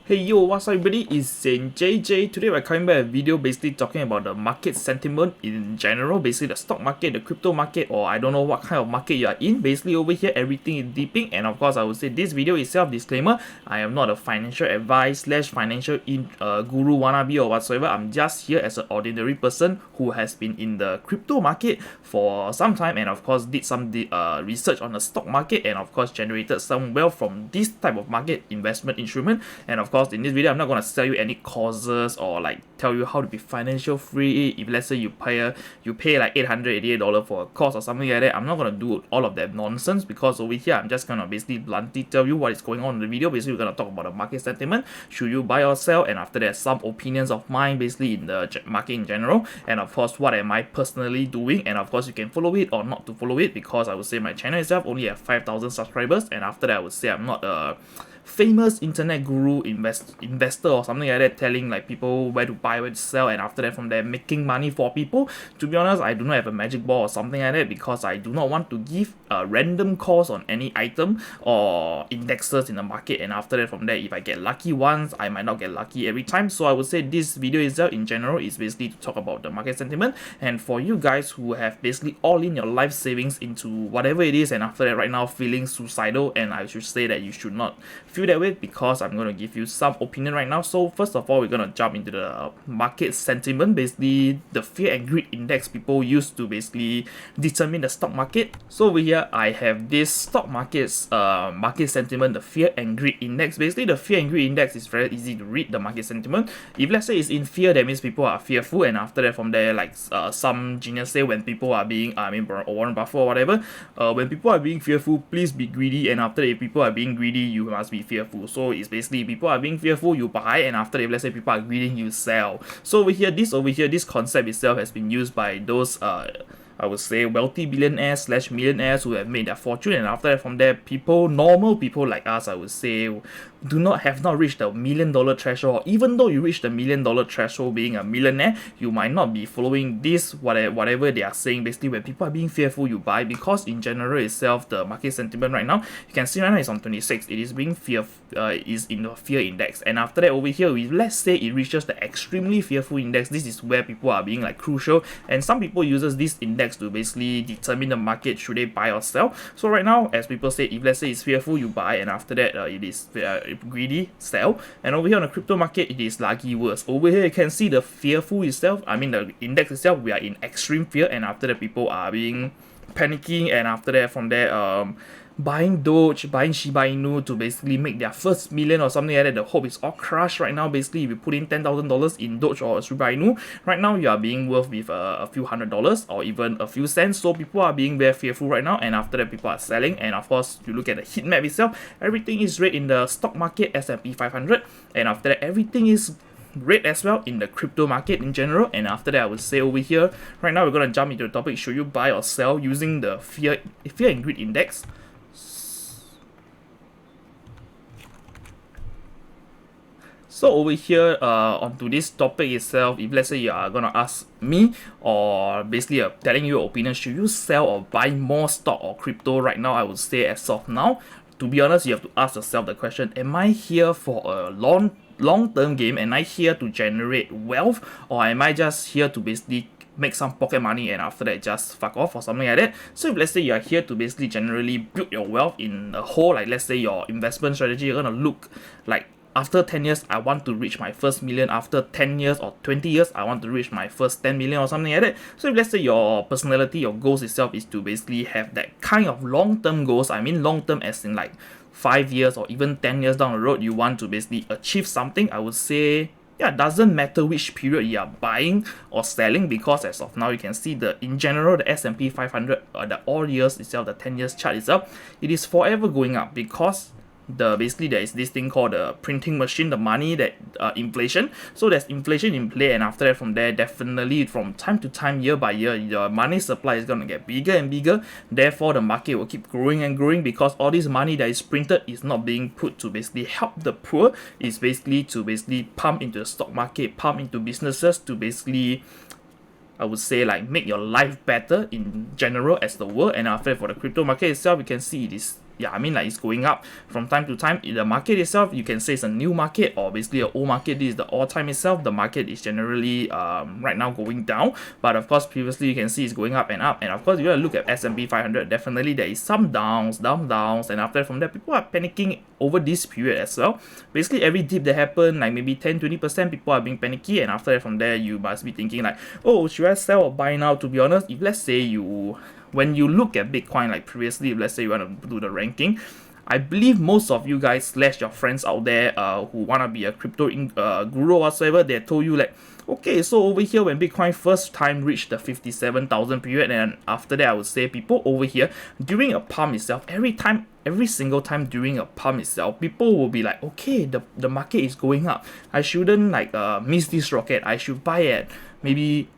Hey yo, what's up everybody, it's Saint JJ. Today we're coming back a video basically talking about the market sentiment in general, basically the stock market, the crypto market, or I don't know what kind of market you are in. Basically over here everything is dipping, and of course I would say this video itself, disclaimer, I am not a financial advice slash financial guru wannabe or whatsoever. I'm just here as an ordinary person who has been in the crypto market for some time, and of course did some research on the stock market, and of course generated some wealth from this type of market investment instrument. And of course in this video I'm not going to sell you any courses or like tell you how to be financial free. If let's say you pay like $888 for a course or something like that, I'm not going to do all of that nonsense, because over here I'm just going to basically bluntly tell you what is going on in the video. Basically we're going to talk about the market sentiment, should you buy or sell, and after that some opinions of mine basically in the market in general, and of course what am I personally doing. And of course you can follow it or not to follow it, because I would say my channel itself only have 5,000 subscribers, and after that I would say I'm not a famous internet guru investor or something like that, telling like people where to buy, where to sell, and after that from there making money for people. To be honest, I do not have a magic ball or something like that, because I do not want to give a random calls on any item or indexes in the market, and after that from there if I get lucky once, I might not get lucky every time. So I would say this video itself in general is basically to talk about the market sentiment, and for you guys who have basically all in your life savings into whatever it is, and after that right now feeling suicidal, and I should say that you should not feel that way, because I'm going to give you some opinion right now. So first of all, we're going to jump into the market sentiment, basically the fear and greed index people use to basically determine the stock market. So over here I have this stock market's market sentiment, the fear and greed index. Basically the fear and greed index is very easy to read the market sentiment. If let's say it's in fear, that means people are fearful, and after that from there, like some genius say, when people are being Warren Buffett or whatever, when people are being fearful, please be greedy, and after that if people are being greedy, you must be fearful. So it's basically people are being fearful, you buy, and after that if let's say people are greedy, you sell. So over here this concept itself has been used by those I would say wealthy billionaires slash millionaires who have made their fortune, and after that from there normal people like us, I would say, have not reached the $1 million threshold. Even though you reach the $1 million threshold being a millionaire, you might not be following this whatever they are saying. Basically when people are being fearful, you buy, because in general itself the market sentiment right now, you can see right now it's on 26, it is being is in the fear index, and after that over here, if let's say it reaches the extremely fearful index, this is where people are being like crucial, and some people uses this index to basically determine the market, should they buy or sell. So right now, as people say, if let's say it's fearful, you buy, and after that it is greedy, sell. And over here on the crypto market, it is slightly worse. Over here you can see the fearful itself, the index itself, we are in extreme fear, and after that people are being panicking, and after that from there buying Doge, buying Shiba Inu to basically make their first million or something like that. The hope is all crushed right now. Basically if you put in $10,000 in Doge or Shiba Inu, right now you are being worth with a few $100s or even a few cents. So people are being very fearful right now, and after that people are selling. And of course you look at the heat map itself, everything is red in the stock market, S&P 500, and after that everything is red as well in the crypto market in general. And after that I would say over here right now we're going to jump into the topic, should you buy or sell, using the fear and greed index. So over here onto this topic itself, if let's say you are gonna ask me, or basically telling you your opinion, should you sell or buy more stock or crypto right now, I would say as of now, to be honest, you have to ask yourself the question, am I here for a long-term game? Am I here to generate wealth, or am I just here to basically make some pocket money and after that just fuck off or something like that? So if let's say you are here to basically generally build your wealth in a whole, like let's say your investment strategy, you're gonna look like, after 10 years, I want to reach my first million. After 10 years or 20 years, I want to reach my first 10 million or something like that. So if let's say your personality, your goals itself is to basically have that kind of long-term goals, long-term as in like 5 years or even 10 years down the road, you want to basically achieve something, I would say, yeah, it doesn't matter which period you are buying or selling, because as of now you can see in general the S&P 500, the all years itself, the 10 years chart itself, it is forever going up, because basically there is this thing called the printing machine, the money, that inflation. So there's inflation in play, and after that from there, definitely from time to time, year by year, your money supply is gonna get bigger and bigger. Therefore the market will keep growing and growing, because all this money that is printed is not being put to basically help the poor, it's basically to basically pump into the stock market, pump into businesses to basically, I would say, like make your life better in general as the world. And after that, for the crypto market itself, you can see it is yeah, I mean like it's going up from time to time. In the market itself, you can say it's a new market or basically an old market. This is the all-time itself. The market is generally right now going down, but of course previously you can see it's going up and up. And of course, if you look at S&P 500, definitely there is some downs, and after from there people are panicking over this period as well. Basically every dip that happen, like maybe 10-20%, people are being panicky, and after that from there you must be thinking like, oh, should I sell or buy now? To be honest, if let's say when you look at Bitcoin, like previously, if let's say you want to do the ranking, I believe most of you guys slash your friends out there who wanna be a crypto guru or whatsoever, they told you like, okay, so over here when Bitcoin first time reached the 57,000 period, and after that I would say people over here during a pump itself, every single time during a pump itself, people will be like, okay, the market is going up, I shouldn't like miss this rocket, I should buy at maybe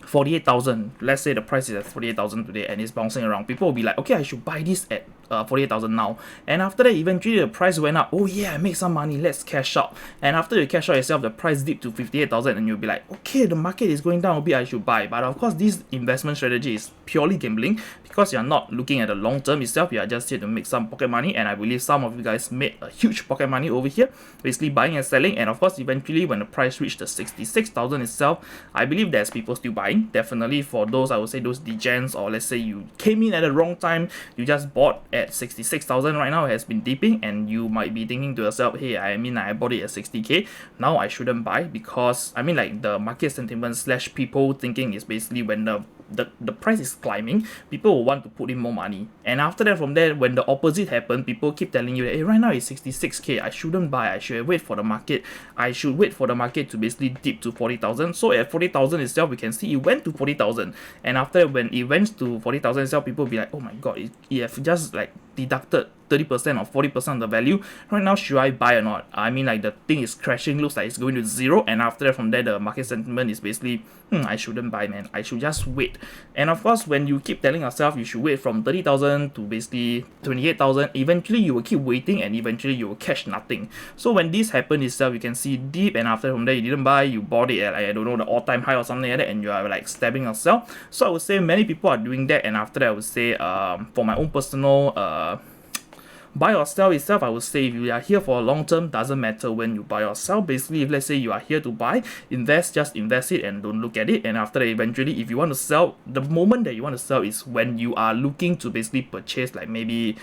48,000. Let's say the price is at 48,000 today and it's bouncing around. People will be like, okay, I should buy this at 48,000 now. And after that, eventually the price went up. Oh yeah, I make some money. Let's cash out. And after you cash out yourself, the price dipped to 58,000, and you'll be like, okay, the market is going down a bit. I should buy. But of course, this investment strategy is purely gambling because you're not looking at the long term itself. You are just here to make some pocket money. And I believe some of you guys made a huge pocket money over here, basically buying and selling. And of course, eventually when the price reached the 66,000 itself, I believe there's people still buying. Definitely for those, I would say those degens, or let's say you came in at the wrong time, you just bought at 66,000 right now, it has been dipping, and you might be thinking to yourself, hey, I mean I bought it at 60k, now I shouldn't buy, because I mean like the market sentiment slash people thinking is basically when the price is climbing, people will want to put in more money. And after that, from there, when the opposite happen, people keep telling you that, hey, right now it's 66k, I shouldn't buy, I should wait for the market, I should wait for the market to basically dip to 40,000. So at 40,000 itself, we can see it went to 40,000, and after when it went to 40,000 itself, people will be like, oh my god, it have just like deducted 30% or 40% of the value. Right now, should I buy or not? I mean like the thing is crashing, looks like it's going to zero, and after that, from there, the market sentiment is basically, I shouldn't buy, man, I should just wait. And of course, when you keep telling yourself you should wait from 30,000 to basically 28,000, eventually you will keep waiting, and eventually you will catch nothing. So when this happens itself, you can see deep, and after from there you didn't buy, you bought it at like, I don't know, the all-time high or something like that, and you are like stabbing yourself. So I would say many people are doing that, and after that I would say for my own personal buy or sell itself, I would say if you are here for a long term, doesn't matter when you buy or sell. Basically, if let's say you are here to buy, just invest it and don't look at it. And after that, eventually, if you want to sell, the moment that you want to sell is when you are looking to basically purchase like maybe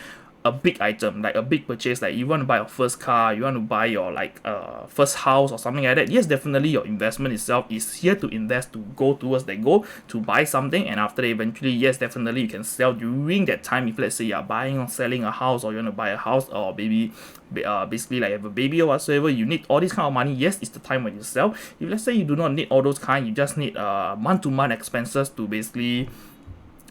a big item, like a big purchase, like you want to buy your first car, you want to buy your like first house or something like that. Yes, definitely your investment itself is here to invest, to go towards that goal, to buy something, and after that, eventually, yes, definitely you can sell during that time. If let's say you are buying or selling a house, or you want to buy a house, or maybe basically like have a baby or whatsoever, you need all this kind of money, yes, it's the time when you sell. If let's say you do not need all those kind, you just need month-to-month expenses to basically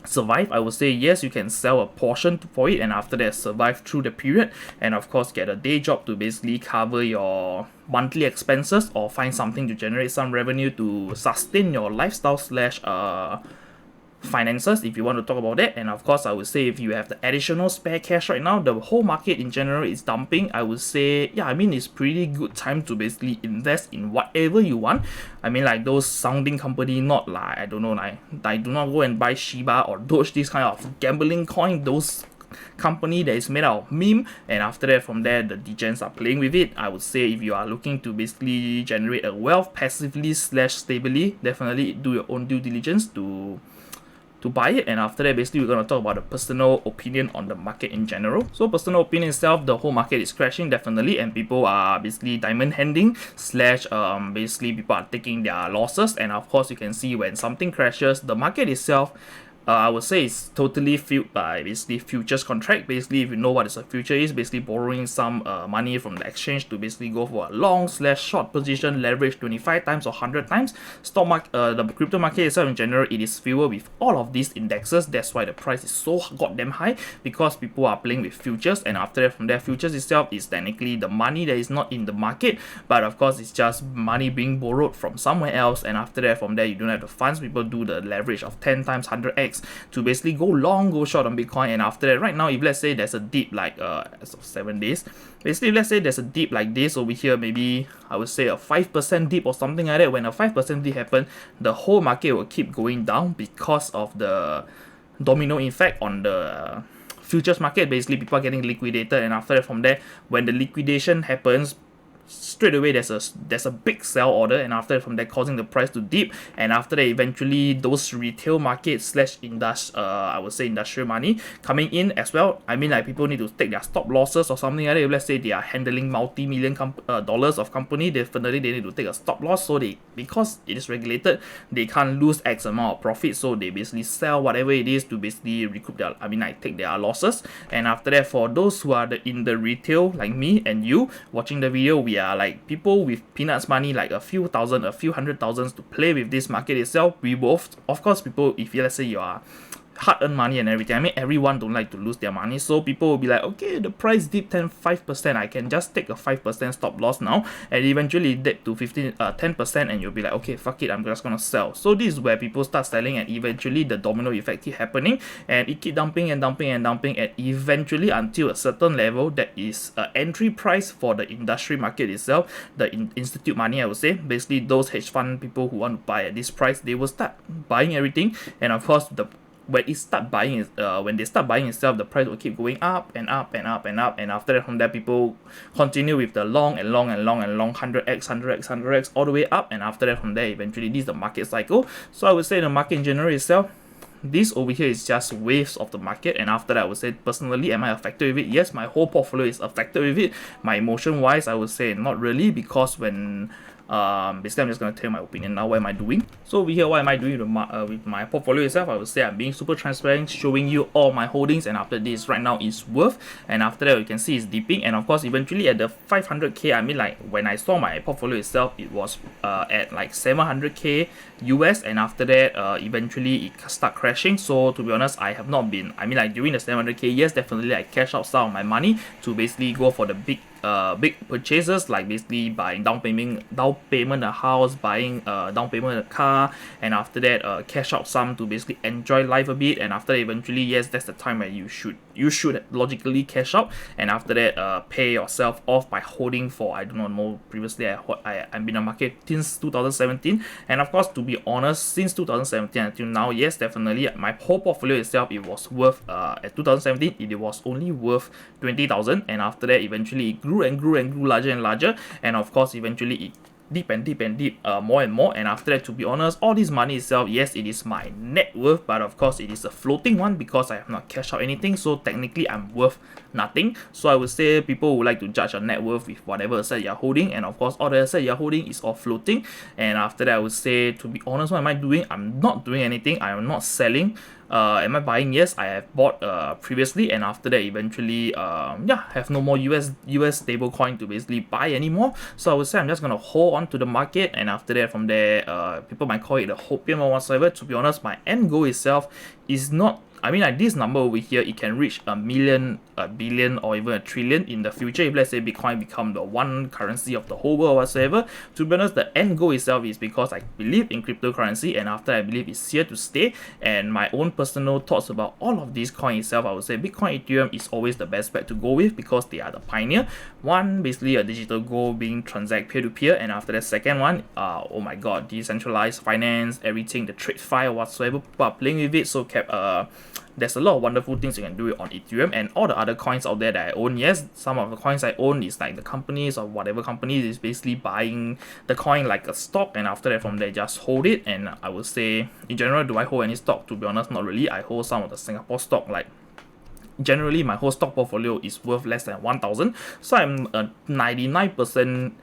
survive, I would say yes, you can sell a portion for it, and after that survive through the period, and of course get a day job to basically cover your monthly expenses, or find something to generate some revenue to sustain your lifestyle slash finances, if you want to talk about that. And of course, I would say if you have the additional spare cash right now, the whole market in general is dumping, I would say, yeah, I mean it's pretty good time to basically invest in whatever you want. I mean like those sounding company, not like, I don't know, like I do not go and buy Shiba or Doge, this kind of gambling coin, those company that is made out of meme, and after that, from there, the degens are playing with it. I would say if you are looking to basically generate a wealth passively slash stably, definitely do your own due diligence to buy it. And after that, basically we're going to talk about the personal opinion on the market in general. So personal opinion itself, the whole market is crashing definitely, and people are basically diamond handing slash basically people are taking their losses. And of course, you can see when something crashes, the market itself, I would say it's totally fueled by basically futures contract. Basically, if you know what is a future is, basically borrowing some money from the exchange to basically go for a long slash short position, leverage 25 times or 100 times. Stock market, the crypto market itself in general, it is fueled with all of these indexes. That's why the price is so goddamn high, because people are playing with futures. And after that, from there, futures itself is technically the money that is not in the market, but of course it's just money being borrowed from somewhere else. And after that, from there, you don't have the funds. People do the leverage of 10 times 100x to basically go long, go short on Bitcoin. And after that, right now, if let's say there's a dip like as of 7 days, basically let's say there's a dip like this over here, maybe I would say a 5% dip or something like that. When a 5% dip happen, the whole market will keep going down because of the domino effect on the futures market, basically people are getting liquidated, and after that from there, when the liquidation happens, straight away there's a big sell order, and after that from there causing the price to dip, and after that eventually those retail markets slash I would say industrial money coming in as well. I mean, like, people need to take their stop losses or something like that. If let's say they are handling multi-million dollars of company, definitely they need to take a stop loss, so they, because it is regulated, they can't lose X amount of profit, so they basically sell whatever it is to basically recoup their, take their losses. And after that, for those who are in the retail like me and you watching the video, we are like people with peanuts money, like a few thousand, a few hundred thousands to play with this market itself. We both, of course, people, if you, let's say you are hard-earned money and everything, I mean, everyone don't like to lose their money, so people will be like, okay, the price dipped 5%, I can just take a 5% stop loss now, and eventually dip to 10%, and you'll be like, okay, fuck it, I'm just gonna sell. So this is where people start selling, and eventually the domino effect keep happening, and it keep dumping and dumping and dumping, and eventually until a certain level that is an entry price for the industry market itself, the institute money, I would say, basically those hedge fund people who want to buy at this price, they will start buying everything, and of course when they start buying itself, the price will keep going up and up and up and up, and after that from there people continue with the long 100x all the way up, and after that from there eventually this is the market cycle. So I would say the market in general itself, this over here is just waves of the market, and after that I would say personally, am I affected with it? Yes, my whole portfolio is affected with it. My emotion wise, I would say not really, because when basically I'm just going to tell you my opinion now. What am I doing? So over here, what am I doing with my portfolio itself? I would say I'm being super transparent, showing you all my holdings, and after this right now is worth, and after that you can see it's dipping, and of course eventually at the 500k, I mean, like, when I saw my portfolio itself, it was at like 700k US, and after that eventually it start crashing. So to be honest, I have not been, I mean, like, during the 700k, yes, definitely I cash out some of my money to basically go for the big purchases, like basically buying down payment a house, buying down payment a car, and after that cash out some to basically enjoy life a bit, and after that, eventually, yes, that's the time where you should logically cash out, and after that pay yourself off by holding for, I do not know, previously I've been in the market since 2017, and of course, to be honest, since 2017 until now, yes, definitely my whole portfolio itself, it was worth at 2017 it was only worth 20,000, and after that eventually it grew and grew larger and larger, and of course eventually it deep more and more, and after that, to be honest, all this money itself, yes, it is my net worth, but of course it is a floating one because I have not cashed out anything, so technically I'm worth nothing. So I would say people would like to judge your net worth with whatever asset you're holding, and of course all the asset you're holding is all floating. And after that, I would say, to be honest, what am I doing? I'm not doing anything. I am not selling. Am I buying? Yes, I have bought previously, and after that eventually have no more US stable coin to basically buy anymore. So I would say I'm just gonna hold on to the market, and after that from there people might call it a hopium or whatsoever. To be honest, my end goal itself is not, I mean, like, this number over here, it can reach a million, a billion, or even a trillion in the future if, let's say, Bitcoin become the one currency of the whole world or whatsoever. To be honest, the end goal itself is because I believe in cryptocurrency, and after I believe it's here to stay, and my own personal thoughts about all of these coins itself, I would say Bitcoin, Ethereum is always the best bet to go with because they are the pioneer. One, basically a digital gold being transacted peer-to-peer, and after that, second one, oh my god, decentralized finance, everything, the trade file whatsoever, people are playing with it, so there's a lot of wonderful things you can do on Ethereum, and all the other coins out there that I own. Yes, some of the coins I own is like the companies or whatever companies is basically buying the coin like a stock, and after that from there just hold it. And I would say, in general, do I hold any stock? To be honest, not really. I hold some of the Singapore stock, like generally my whole stock portfolio is worth less than 1,000, so I'm a 99%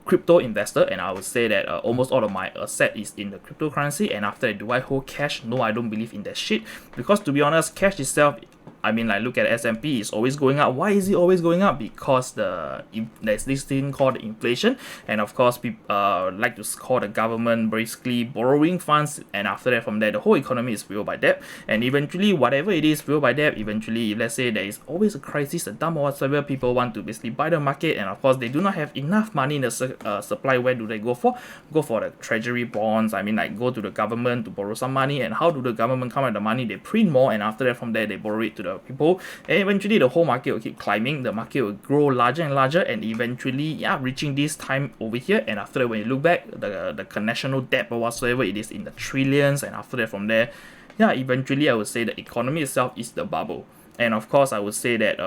crypto investor, and I would say that almost all of my asset is in the cryptocurrency. And after that, do I hold cash? No, I don't believe in that shit, because to be honest, cash itself, I mean, like, look at S&P, it's always going up. Why is it always going up? Because there's this thing called inflation, and of course people like to call the government basically borrowing funds, and after that from there the whole economy is fueled by debt, and eventually whatever it is fueled by debt, eventually if let's say there is always a crisis, a dump or whatsoever, people want to basically buy the market, and of course they do not have enough money in the supply. Where do they go for? Go for the treasury bonds. I mean, like, go to the government to borrow some money, and how do the government come at the money? They print more, and after that from there they borrow it to the people, and eventually the whole market will keep climbing, the market will grow larger and larger, and eventually reaching this time over here. And after that, when you look back, the national debt or whatsoever, it is in the trillions, and after that from there, eventually I would say the economy itself is the bubble. And of course, I would say that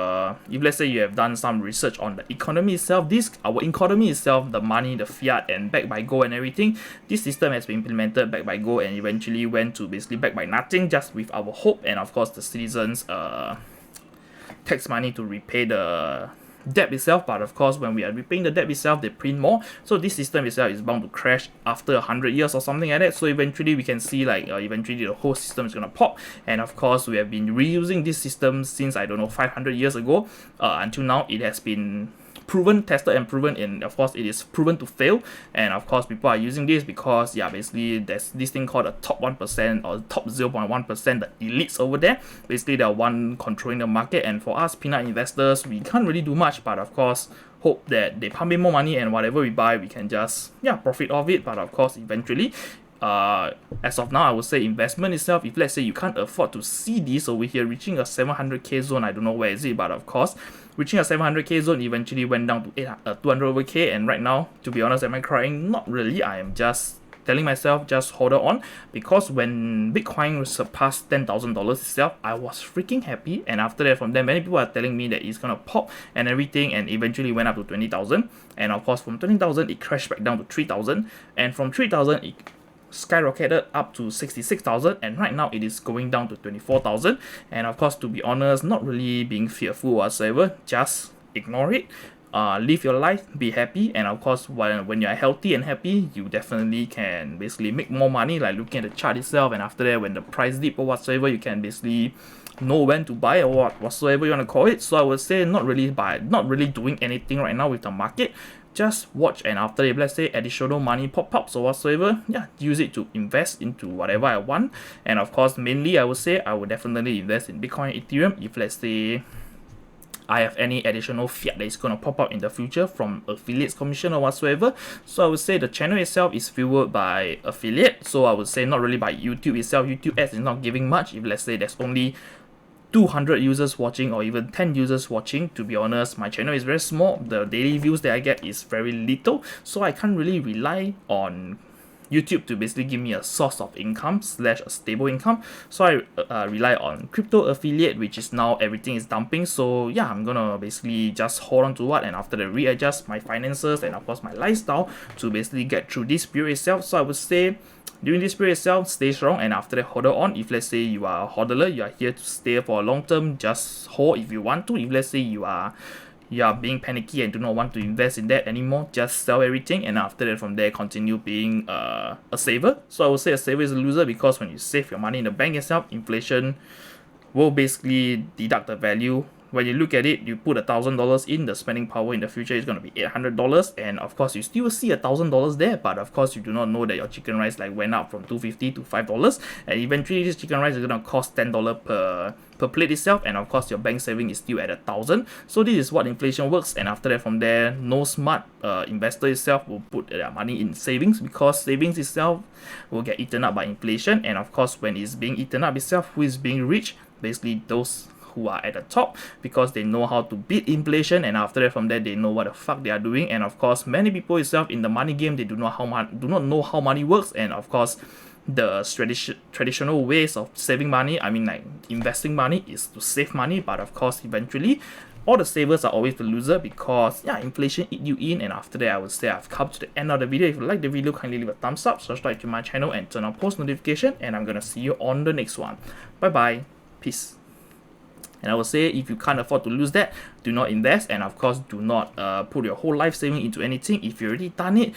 if let's say you have done some research on the economy itself, our economy itself, the money, the fiat, and backed by gold and everything, this system has been implemented backed by gold and eventually went to basically backed by nothing, just with our hope and of course the citizens' tax money to repay the debt itself. But of course, when we are repaying the debt itself, they print more, so this system itself is bound to crash after 100 years or something like that. So eventually we can see like eventually the whole system is gonna pop. And of course, we have been reusing this system since, I don't know, 500 years ago until now. It has been proven, tested and proven, and of course it is proven to fail. And of course people are using this because basically there's this thing called the top 1% or top 0.1%, the elites over there. Basically they're one controlling the market, and for us peanut investors, we can't really do much, but of course hope that they pump in more money and whatever we buy we can just profit off it. But of course eventually as of now, I would say investment itself, if let's say you can't afford to see this over here reaching a 700k zone, I don't know where is it, but of course reaching a 700k zone eventually went down to 200 over k, and right now, to be honest, am I crying? Not really. I am just telling myself just hold on, because when Bitcoin surpassed $10,000 itself, I was freaking happy. And after that, from there, many people are telling me that it's gonna pop and everything, and eventually went up to 20,000. And of course, from 20,000 it crashed back down to 3,000, and from 3,000 it skyrocketed up to 66,000, and right now it is going down to 24,000. And of course, to be honest, not really being fearful whatsoever, just ignore it. Live your life, be happy, and of course when you're healthy and happy, you definitely can basically make more money, like looking at the chart itself. And after that, when the price dip or whatsoever, you can basically know when to buy or whatsoever you want to call it. So I would say not really doing anything right now with the market. Just watch, and after if let's say additional money pop-ups or whatsoever, use it to invest into whatever I want. And of course, mainly I would say I would definitely invest in Bitcoin, Ethereum, if let's say I have any additional fiat that is going to pop up in the future from affiliates commission or whatsoever. So I would say the channel itself is fueled by affiliate, so I would say not really by YouTube itself. YouTube ads is not giving much. If let's say there's only 200 users watching or even 10 users watching, to be honest, my channel is very small. The daily views that I get is very little, so I can't really rely on YouTube to basically give me a source of income / a stable income. So I rely on crypto affiliate, which is now everything is dumping. So I'm gonna basically just hold on to what, and after that readjust my finances and of course my lifestyle to basically get through this period itself. So I would say during this period itself, stay strong, and after that, hold on. If let's say you are a hodler, you are here to stay for a long term, just hold if you want to. If let's say you are being panicky and do not want to invest in that anymore, just sell everything, and after that, from there, continue being a saver. So I would say a saver is a loser, because when you save your money in the bank itself, inflation will basically deduct the value. When you look at it, you put $1,000 in, the spending power in the future is going to be $800, and of course you still see $1,000 there, but of course you do not know that your chicken rice went up from $2.50 to $5, and eventually this chicken rice is going to cost $10 per plate itself, and of course your bank saving is still at $1,000. So this is what inflation works, and after that, from there, no smart investor itself will put their money in savings, because savings itself will get eaten up by inflation. And of course, when it's being eaten up itself, who is being rich? Basically those who are at the top, because they know how to beat inflation, and after that, from there, they know what the fuck they are doing. And of course, many people itself in the money game, they do not know how money works. And of course, the traditional ways of saving money, I mean like investing money, is to save money. But of course, eventually all the savers are always the loser, because inflation eat you in. And after that, I would say I've come to the end of the video. If you like the video, kindly leave a thumbs up, subscribe to my channel, and turn on post notification, and I'm gonna see you on the next one. Bye bye, peace. And I would say, if you can't afford to lose that, do not invest, and of course do not put your whole life saving into anything. If you already done it,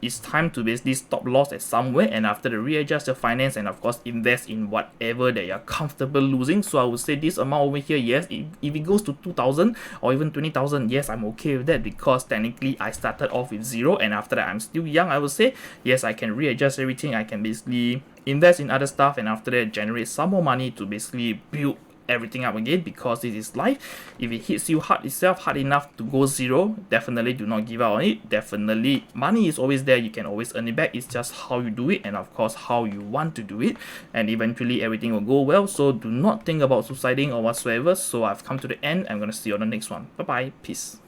it's time to basically stop loss at somewhere, and after the readjust your finance, and of course invest in whatever that you're comfortable losing. So I would say this amount over here, yes, if it goes to 2,000 or even 20,000, yes, I'm okay with that, because technically I started off with zero, and after that I'm still young. I would say yes, I can readjust everything, I can basically invest in other stuff, and after that generate some more money to basically build everything up again, because this is life. If it hits you hard enough to go zero, definitely do not give up on it. Definitely money is always there, you can always earn it back. It's just how you do it, and of course how you want to do it, and eventually everything will go well. So do not think about suiciding or whatsoever. So I've come to the end. I'm gonna see you on the next one. Bye bye, peace.